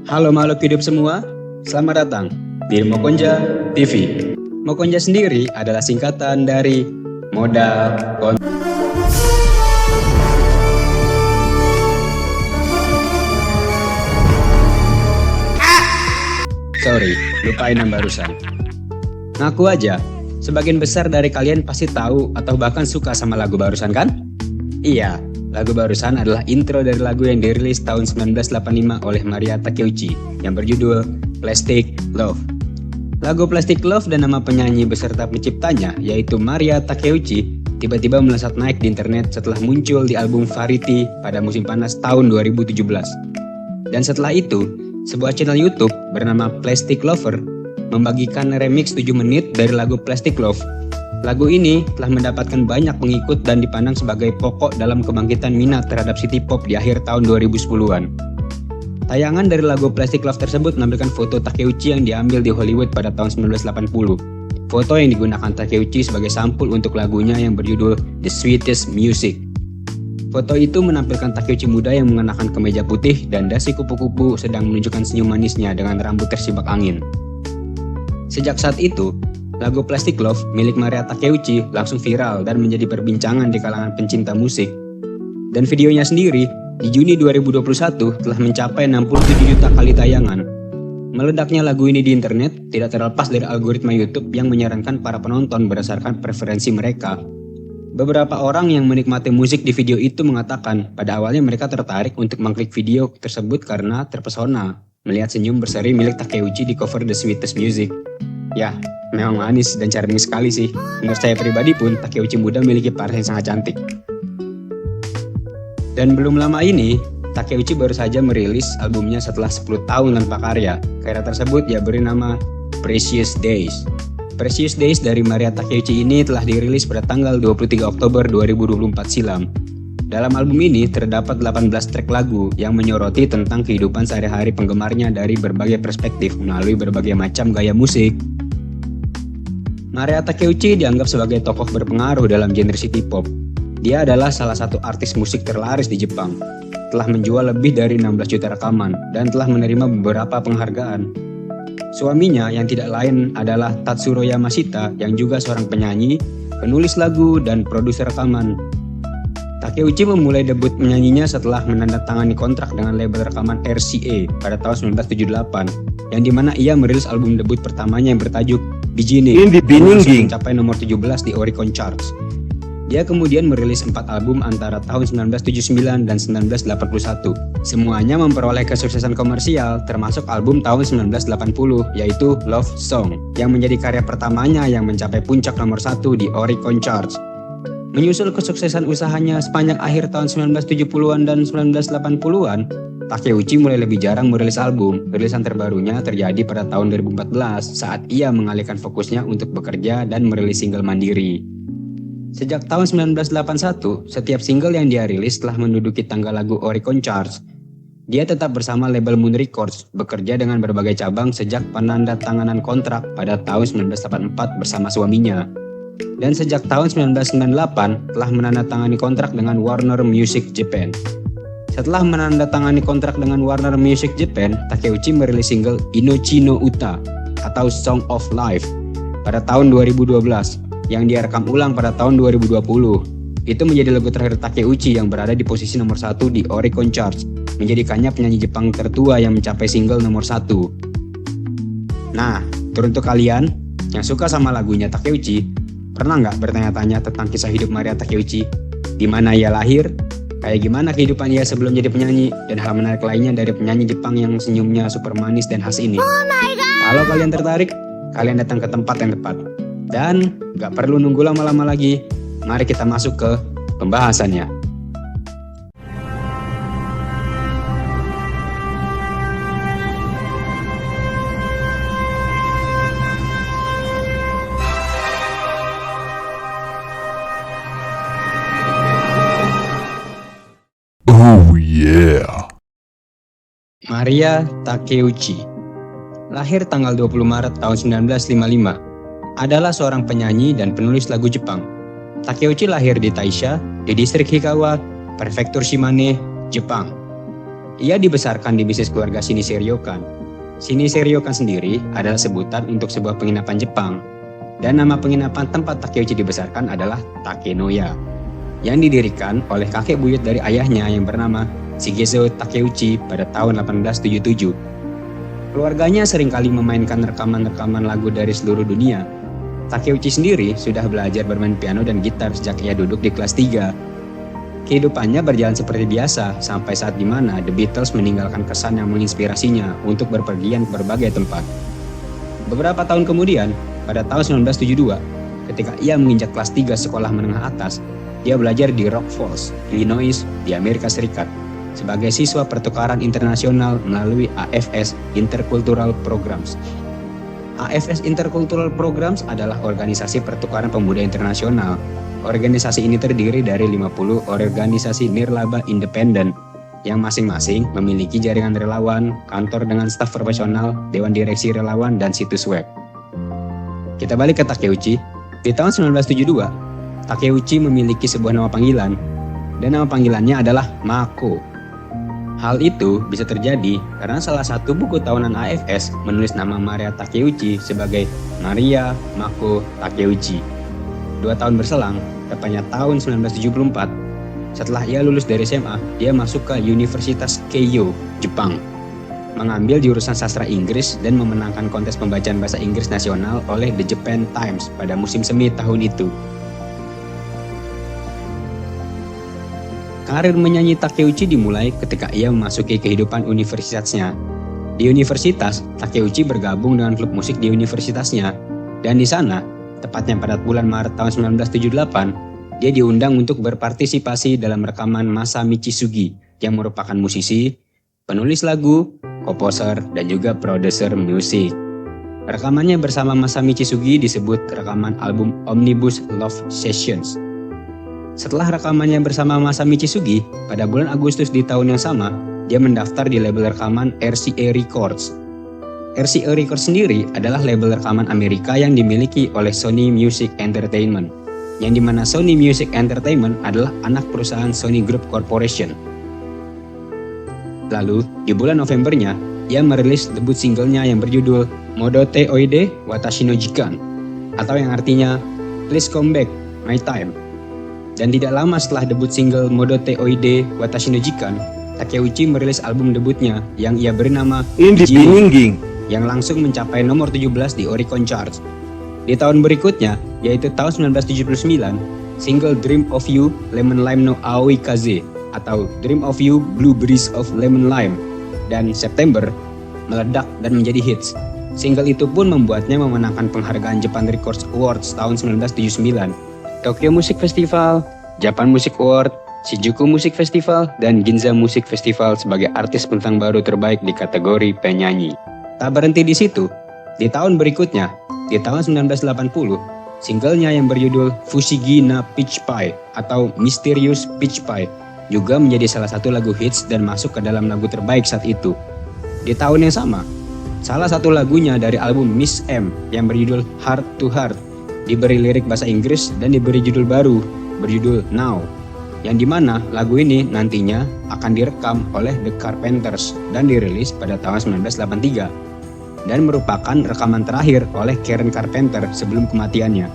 Halo makhluk hidup semua, selamat datang di Mokonja TV. Mokonja sendiri adalah singkatan dari modal Sorry, lupain yang barusan. Ngaku aja, sebagian besar dari kalian pasti tahu atau bahkan suka sama lagu barusan kan? Iya, lagu barusan adalah intro dari lagu yang dirilis tahun 1985 oleh Maria Takeuchi yang berjudul Plastic Love. Lagu Plastic Love dan nama penyanyi beserta penciptanya yaitu Maria Takeuchi tiba-tiba melesat naik di internet setelah muncul di album Variety pada musim panas tahun 2017. Dan setelah itu, sebuah channel YouTube bernama Plastic Lover membagikan remix 7 menit dari lagu Plastic Love. Lagu ini telah mendapatkan banyak pengikut dan dipandang sebagai pokok dalam kebangkitan minat terhadap city pop di akhir tahun 2010-an. Tayangan dari lagu Plastic Love tersebut menampilkan foto Takeuchi yang diambil di Hollywood pada tahun 1980. Foto yang digunakan Takeuchi sebagai sampul untuk lagunya yang berjudul The Sweetest Music. Foto itu menampilkan Takeuchi muda yang mengenakan kemeja putih dan dasi kupu-kupu sedang menunjukkan senyum manisnya dengan rambut tersibak angin. Sejak saat itu, lagu Plastic Love milik Maria Takeuchi langsung viral dan menjadi perbincangan di kalangan pencinta musik. Dan videonya sendiri di Juni 2021 telah mencapai 67 juta kali tayangan. Meledaknya lagu ini di internet tidak terlepas dari algoritma YouTube yang menyarankan para penonton berdasarkan preferensi mereka. Beberapa orang yang menikmati musik di video itu mengatakan pada awalnya mereka tertarik untuk mengklik video tersebut karena terpesona melihat senyum berseri milik Takeuchi di cover The Sweetest Music. Ya, memang manis dan charming sekali sih. Menurut saya pribadi pun, Takeuchi muda memiliki paras yang sangat cantik. Dan belum lama ini, Takeuchi baru saja merilis albumnya setelah 10 tahun tanpa karya. Karya tersebut ia beri nama Precious Days. Precious Days dari Maria Takeuchi ini telah dirilis pada tanggal 23 Oktober 2024 silam. Dalam album ini terdapat 18 track lagu yang menyoroti tentang kehidupan sehari-hari penggemarnya dari berbagai perspektif melalui berbagai macam gaya musik. Maria Takeuchi dianggap sebagai tokoh berpengaruh dalam genre city pop. Dia adalah salah satu artis musik terlaris di Jepang. Telah menjual lebih dari 16 juta rekaman dan telah menerima beberapa penghargaan. Suaminya yang tidak lain adalah Tatsuro Yamashita yang juga seorang penyanyi, penulis lagu, dan produser rekaman. Takeuchi memulai debut menyanyinya setelah menandatangani kontrak dengan label rekaman RCA pada tahun 1978, yang dimana ia merilis album debut pertamanya yang bertajuk Beginning yang mencapai nomor 17 di Oricon Charts. Dia kemudian merilis 4 album antara tahun 1979 dan 1981. Semuanya memperoleh kesuksesan komersial, termasuk album tahun 1980 yaitu Love Song, yang menjadi karya pertamanya yang mencapai puncak nomor 1 di Oricon Charts. Menyusul kesuksesan usahanya sepanjang akhir tahun 1970-an dan 1980-an, Takeuchi mulai lebih jarang merilis album. Rilisan terbarunya terjadi pada tahun 2014 saat ia mengalihkan fokusnya untuk bekerja dan merilis single mandiri. Sejak tahun 1981, setiap single yang dia rilis telah menduduki tangga lagu Oricon Charts. Dia tetap bersama label Moon Records, bekerja dengan berbagai cabang sejak penandatanganan kontrak pada tahun 1984 bersama suaminya. Dan sejak tahun 1998 telah menandatangani kontrak dengan Warner Music Japan. Setelah menandatangani kontrak dengan Warner Music Japan, Takeuchi merilis single Inochi no Uta atau Song of Life pada tahun 2012 yang dia rekam ulang pada tahun 2020. Itu menjadi lagu terakhir Takeuchi yang berada di posisi nomor 1 di Oricon Charts, menjadikannya penyanyi Jepang tertua yang mencapai single nomor 1. Nah, teruntuk kalian yang suka sama lagunya Takeuchi, pernah nggak bertanya-tanya tentang kisah hidup Maria Takeuchi? Di mana ia lahir? Kayak gimana kehidupan ia sebelum jadi penyanyi? Dan hal menarik lainnya dari penyanyi Jepang yang senyumnya super manis dan khas ini. Oh my God. Kalau kalian tertarik, kalian datang ke tempat yang tepat. Dan gak perlu nunggu lama-lama lagi, mari kita masuk ke pembahasannya. Oh yeah. Maria Takeuchi lahir tanggal 20 Maret tahun 1955. Adalah seorang penyanyi dan penulis lagu Jepang. Takeuchi lahir di Taisha, di distrik Hikawa, prefektur Shimane, Jepang. Ia dibesarkan di bisnis keluarga Shinichi Ryokan. Shinichi Ryokan sendiri adalah sebutan untuk sebuah penginapan Jepang. Dan nama penginapan tempat Takeuchi dibesarkan adalah Takenoya, yang didirikan oleh kakek buyut dari ayahnya yang bernama Shigezo Takeuchi pada tahun 1877. Keluarganya seringkali memainkan rekaman-rekaman lagu dari seluruh dunia. Takeuchi sendiri sudah belajar bermain piano dan gitar sejak ia duduk di kelas 3. Kehidupannya berjalan seperti biasa sampai saat dimana The Beatles meninggalkan kesan yang menginspirasinya untuk berpergian ke berbagai tempat. Beberapa tahun kemudian, pada tahun 1972, ketika ia menginjak kelas 3 sekolah menengah atas, dia belajar di Rock Falls, Illinois, di Amerika Serikat, sebagai siswa pertukaran internasional melalui AFS Intercultural Programs. AFS Intercultural Programs adalah organisasi pertukaran pemuda internasional. Organisasi ini terdiri dari 50 organisasi nirlaba independen yang masing-masing memiliki jaringan relawan, kantor dengan staf profesional, dewan direksi relawan, dan situs web. Kita balik ke Takeuchi. Di tahun 1972, Takeuchi memiliki sebuah nama panggilan, dan nama panggilannya adalah Mako. Hal itu bisa terjadi karena salah satu buku tahunan AFS menulis nama Maria Takeuchi sebagai Maria Mako Takeuchi. 2 tahun berselang, tepatnya tahun 1974, setelah ia lulus dari SMA, dia masuk ke Universitas Keio, Jepang, mengambil jurusan sastra Inggris dan memenangkan kontes pembacaan bahasa Inggris nasional oleh The Japan Times pada musim semi tahun itu. Karir menyanyi Takeuchi dimulai ketika ia memasuki kehidupan universitasnya. Di universitas, Takeuchi bergabung dengan klub musik di universitasnya, dan di sana, tepatnya pada bulan Maret tahun 1978, dia diundang untuk berpartisipasi dalam rekaman Masamichi Sugi yang merupakan musisi, penulis lagu, komposer, dan juga produser musik. Rekamannya bersama Masamichi Sugi disebut rekaman album Omnibus Love Sessions. Setelah rekamannya bersama Masamichi Sugi, pada bulan Agustus di tahun yang sama, dia mendaftar di label rekaman RCA Records. RCA Records sendiri adalah label rekaman Amerika yang dimiliki oleh Sony Music Entertainment, yang dimana Sony Music Entertainment adalah anak perusahaan Sony Group Corporation. Lalu, di bulan Novembernya, ia merilis debut singlenya yang berjudul Modote Oide Watashi no Jikan, atau yang artinya Please Come Back, My Time. Dan tidak lama setelah debut single Modote Oide Watashi no Jikan, Takeuchi merilis album debutnya yang ia beri nama Jin, yang langsung mencapai nomor 17 di Oricon Charts. Di tahun berikutnya, yaitu tahun 1979, single Dream of You Lemon Lime no Aoi Kaze atau Dream of You Blueberries of Lemon Lime dan September meledak dan menjadi hits. Single itu pun membuatnya memenangkan penghargaan Japan Records Awards tahun 1979, Tokyo Music Festival, Japan Music Award, Shinjuku Music Festival, dan Ginza Music Festival sebagai artis bintang baru terbaik di kategori penyanyi. Tak berhenti di situ, di tahun berikutnya, di tahun 1980, singlenya yang berjudul Fushigi na Peach Pie atau Mysterious Peach Pie juga menjadi salah satu lagu hits dan masuk ke dalam lagu terbaik saat itu. Di tahun yang sama, salah satu lagunya dari album Miss M yang berjudul Heart to Heart diberi lirik bahasa Inggris dan diberi judul baru berjudul Now, yang dimana lagu ini nantinya akan direkam oleh The Carpenters dan dirilis pada tahun 1983 dan merupakan rekaman terakhir oleh Karen Carpenter sebelum kematiannya.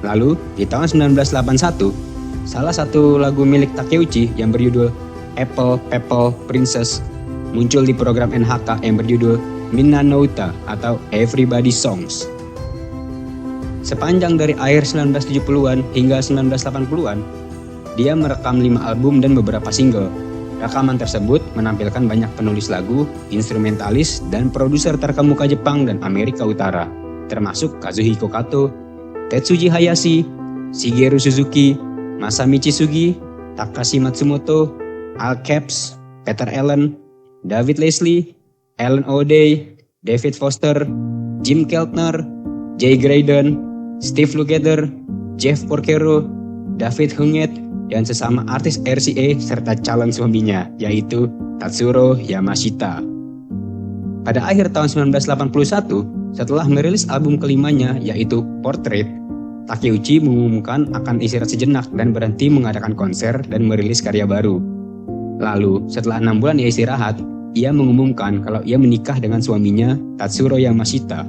Lalu di tahun 1981, salah satu lagu milik Takeuchi yang berjudul Apple Pebble Princess muncul di program NHK yang berjudul Minna no Uta atau Everybody's Songs. Sepanjang dari akhir 1970-an hingga 1980-an, dia merekam 5 album dan beberapa single. Rekaman tersebut menampilkan banyak penulis lagu, instrumentalis, dan produser terkemuka Jepang dan Amerika Utara, termasuk Kazuhiko Kato, Tetsuji Hayashi, Shigeru Suzuki, Masamichi Sugi, Takashi Matsumoto, Al Caps, Peter Allen, David Leslie, Alan O'Day, David Foster, Jim Keltner, Jay Graydon, Steve Lukather, Jeff Porcaro, David Hunget, dan sesama artis RCA serta calon suaminya, yaitu Tatsuro Yamashita. Pada akhir tahun 1981, setelah merilis album kelimanya yaitu Portrait, Takeuchi mengumumkan akan istirahat sejenak dan berhenti mengadakan konser dan merilis karya baru. Lalu, setelah 6 bulan ia istirahat, ia mengumumkan kalau ia menikah dengan suaminya Tatsuro Yamashita.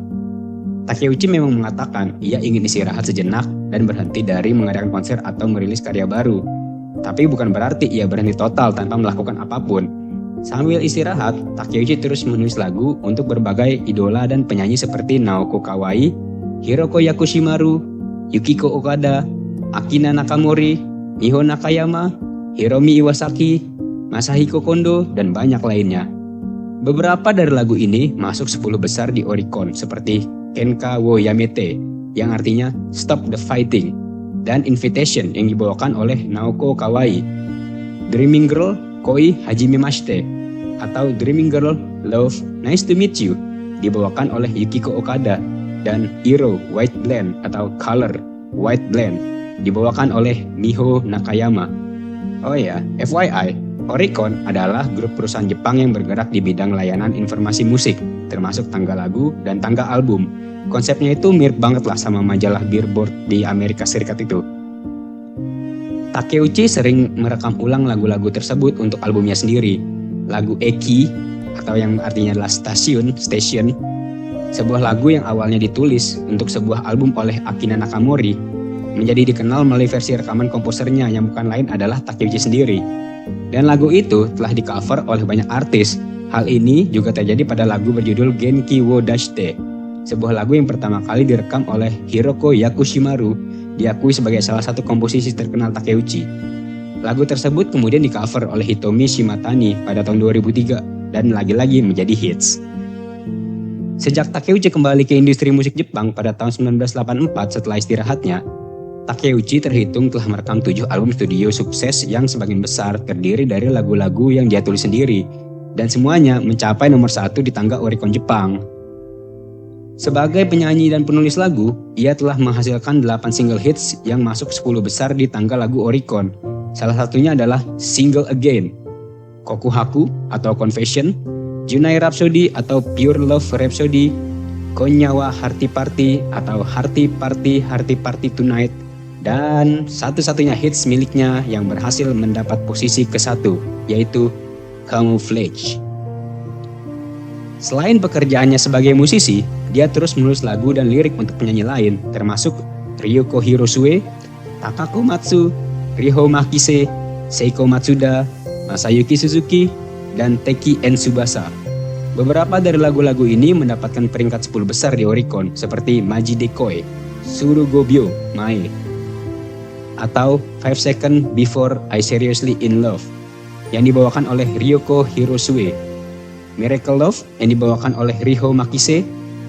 Takeuchi memang mengatakan ia ingin istirahat sejenak dan berhenti dari mengadakan konser atau merilis karya baru. Tapi bukan berarti ia berhenti total tanpa melakukan apapun. Sambil istirahat, Takeuchi terus menulis lagu untuk berbagai idola dan penyanyi seperti Naoko Kawai, Hiroko Yakushimaru, Yukiko Okada, Akina Nakamori, Miho Nakayama, Hiromi Iwasaki, Masahiko Kondo, dan banyak lainnya. Beberapa dari lagu ini masuk 10 besar di Oricon seperti Kenka wo Yamete yang artinya Stop the Fighting, dan Invitation yang dibawakan oleh Naoko Kawai, Dreaming Girl Koi Hajimemashite atau Dreaming Girl Love Nice to Meet You dibawakan oleh Yukiko Okada, dan Hero White Blend atau Color White Blend dibawakan oleh Miho Nakayama. Oh ya, FYI, Oricon adalah grup perusahaan Jepang yang bergerak di bidang layanan informasi musik, termasuk tangga lagu dan tangga album. Konsepnya itu mirip banget lah sama majalah Billboard di Amerika Serikat itu. Takeuchi sering merekam ulang lagu-lagu tersebut untuk albumnya sendiri. Lagu Eki, atau yang artinya adalah station, sebuah lagu yang awalnya ditulis untuk sebuah album oleh Akina Nakamori, menjadi dikenal melalui versi rekaman komposernya yang bukan lain adalah Takeuchi sendiri. Dan lagu itu telah di-cover oleh banyak artis. Hal ini juga terjadi pada lagu berjudul Genki wo Dashite, sebuah lagu yang pertama kali direkam oleh Hiroko Yakushimaru, diakui sebagai salah satu komposisi terkenal Takeuchi. Lagu tersebut kemudian di-cover oleh Hitomi Shimatani pada tahun 2003 dan lagi-lagi menjadi hits. Sejak Takeuchi kembali ke industri musik Jepang pada tahun 1984 setelah istirahatnya, Takeuchi terhitung telah merekam 7 album studio sukses yang sebagian besar terdiri dari lagu-lagu yang dia tulis sendiri, dan semuanya mencapai nomor 1 di tangga Oricon Jepang. Sebagai penyanyi dan penulis lagu, ia telah menghasilkan 8 single hits yang masuk 10 besar di tangga lagu Oricon. Salah satunya adalah Single Again, Kokuhaku atau Confession, Junai Rhapsody atau Pure Love Rhapsody, Konyawa Hearty Party atau Hearty Party Tonight, dan satu-satunya hits miliknya yang berhasil mendapat posisi ke-1, yaitu Camouflage. Selain pekerjaannya sebagai musisi, dia terus menulis lagu dan lirik untuk penyanyi lain, termasuk Ryoko Hirosue, Takako Matsu, Riho Makise, Seiko Matsuda, Masayuki Suzuki, dan Teki N. Tsubasa. Beberapa dari lagu-lagu ini mendapatkan peringkat 10 besar di Oricon, seperti Maji Dekoi, Surugobyo Mae, atau 5 Seconds Before I Seriously in Love, yang dibawakan oleh Ryoko Hirosue, Miracle Love yang dibawakan oleh Riho Makise,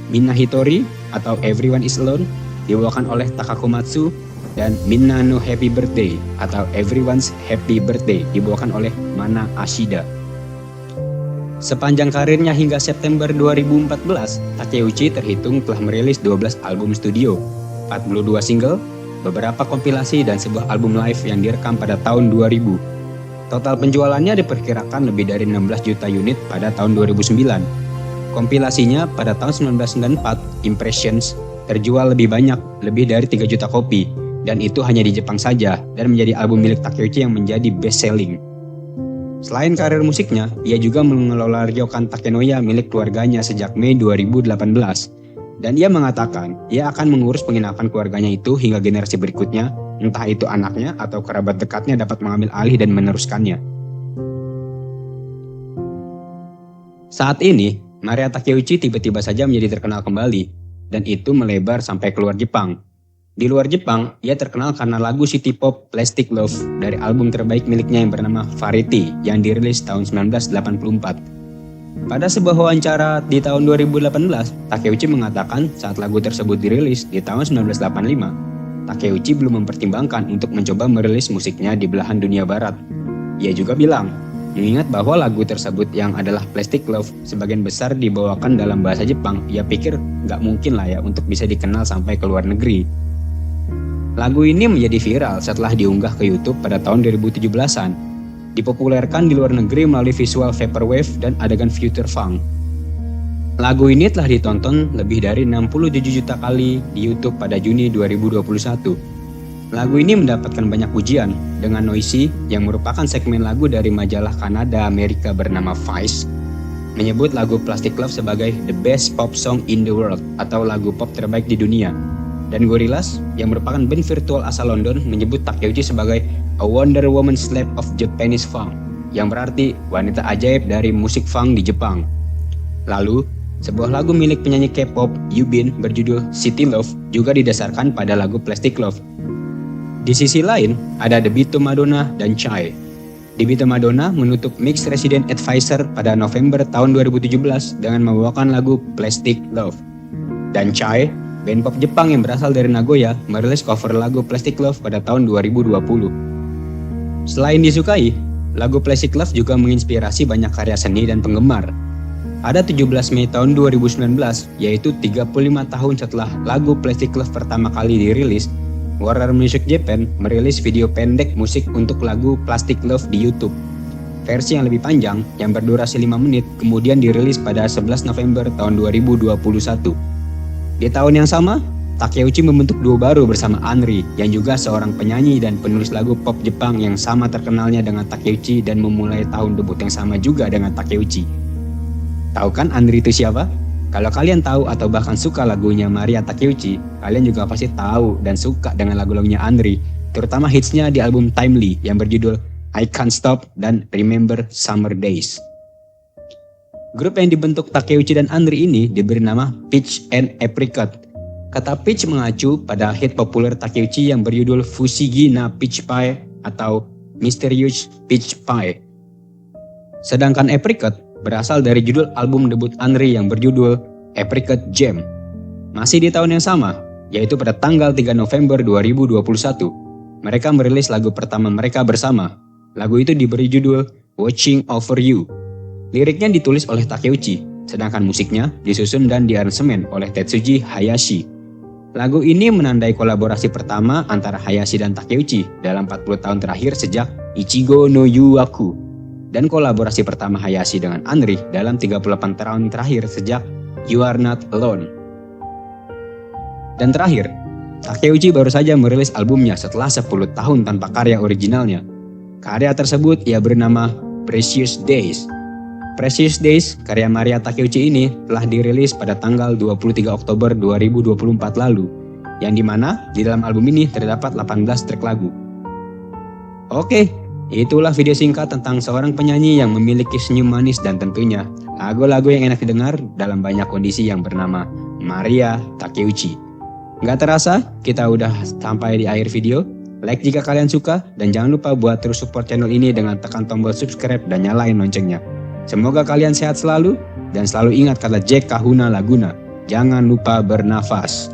Minna Hitori atau Everyone is Alone dibawakan oleh Takako Matsu, dan Minna no Happy Birthday atau Everyone's Happy Birthday dibawakan oleh Mana Ashida. Sepanjang karirnya hingga September 2014, Takeuchi terhitung telah merilis 12 album studio, 42 single, beberapa kompilasi, dan sebuah album live yang direkam pada tahun 2000. Total penjualannya diperkirakan lebih dari 16 juta unit pada tahun 2009. Kompilasinya pada tahun 1994, Impressions, terjual lebih banyak, lebih dari 3 juta kopi, dan itu hanya di Jepang saja, dan menjadi album milik Takeuchi yang menjadi best selling. Selain karir musiknya, ia juga mengelola Ryokan Takenoya milik keluarganya sejak Mei 2018. Dan ia mengatakan, ia akan mengurus penginapan keluarganya itu hingga generasi berikutnya, entah itu anaknya atau kerabat dekatnya dapat mengambil alih dan meneruskannya. Saat ini, Maria Takeuchi tiba-tiba saja menjadi terkenal kembali, dan itu melebar sampai keluar Jepang. Di luar Jepang, ia terkenal karena lagu city pop Plastic Love dari album terbaik miliknya yang bernama Variety yang dirilis tahun 1984. Pada sebuah wawancara di tahun 2018, Takeuchi mengatakan saat lagu tersebut dirilis di tahun 1985, Takeuchi belum mempertimbangkan untuk mencoba merilis musiknya di belahan dunia barat. Ia juga bilang, mengingat bahwa lagu tersebut yang adalah Plastic Love sebagian besar dibawakan dalam bahasa Jepang, ia pikir nggak mungkin lah ya untuk bisa dikenal sampai ke luar negeri. Lagu ini menjadi viral setelah diunggah ke YouTube pada tahun 2017-an. Dipopulerkan di luar negeri melalui visual vaporwave dan adegan future funk. Lagu ini telah ditonton lebih dari 67 juta kali di YouTube pada Juni 2021. Lagu ini mendapatkan banyak pujian dengan Noisy yang merupakan segmen lagu dari majalah Kanada Amerika bernama Vice menyebut lagu Plastic Love sebagai the best pop song in the world atau lagu pop terbaik di dunia. Dan Gorillaz yang merupakan band virtual asal London menyebut Takeuchi sebagai a Wonder Woman slave of Japanese funk yang berarti wanita ajaib dari musik funk di Jepang. Lalu, sebuah lagu milik penyanyi K-pop Yubin berjudul City Love juga didasarkan pada lagu Plastic Love. Di sisi lain, ada The Beat to Madonna dan Chai. The Beat to Madonna menutup Mix Resident Advisor pada November tahun 2017 dengan membawakan lagu Plastic Love. Dan Chai, band pop Jepang yang berasal dari Nagoya, merilis cover lagu Plastic Love pada tahun 2020. Selain disukai, lagu Plastic Love juga menginspirasi banyak karya seni dan penggemar. Pada 17 Mei tahun 2019, yaitu 35 tahun setelah lagu Plastic Love pertama kali dirilis, Warner Music Japan merilis video pendek musik untuk lagu Plastic Love di YouTube. Versi yang lebih panjang, yang berdurasi 5 menit, kemudian dirilis pada 11 November tahun 2021. Di tahun yang sama, Takeuchi membentuk duo baru bersama Anri, yang juga seorang penyanyi dan penulis lagu pop Jepang yang sama terkenalnya dengan Takeuchi dan memulai tahun debut yang sama juga dengan Takeuchi. Tahu kan Anri itu siapa? Kalau kalian tahu atau bahkan suka lagunya Maria Takeuchi, kalian juga pasti tahu dan suka dengan lagu-lagunya Anri, terutama hitsnya di album Timely yang berjudul I Can't Stop dan Remember Summer Days. Grup yang dibentuk Takeuchi dan Anri ini diberi nama Peach and Apricot. Kata peach mengacu pada hit populer Takeuchi yang berjudul Fushigi na Peach Pie atau Mysterious Peach Pie. Sedangkan apricot berasal dari judul album debut Anri yang berjudul Apricot Jam. Masih di tahun yang sama, yaitu pada tanggal 3 November 2021, mereka merilis lagu pertama mereka bersama. Lagu itu diberi judul Watching Over You. Liriknya ditulis oleh Takeuchi, sedangkan musiknya disusun dan diaransemen oleh Tetsuji Hayashi. Lagu ini menandai kolaborasi pertama antara Hayashi dan Takeuchi dalam 40 tahun terakhir sejak Ichigo no Yuaku, dan kolaborasi pertama Hayashi dengan Anri dalam 38 tahun terakhir sejak You Are Not Alone. Dan terakhir, Takeuchi baru saja merilis albumnya setelah 10 tahun tanpa karya originalnya. Karya tersebut ia bernama Precious Days. Precious Days, karya Maria Takeuchi ini telah dirilis pada tanggal 23 Oktober 2024 lalu, yang dimana di dalam album ini terdapat 18 track lagu. Oke, itulah video singkat tentang seorang penyanyi yang memiliki senyum manis dan tentunya lagu-lagu yang enak didengar dalam banyak kondisi yang bernama Maria Takeuchi. Gak terasa, kita udah sampai di akhir video. Like jika kalian suka, dan jangan lupa buat terus support channel ini dengan tekan tombol subscribe dan nyalain loncengnya. Semoga kalian sehat selalu, dan selalu ingat kata Jack Kahuna Laguna, jangan lupa bernafas.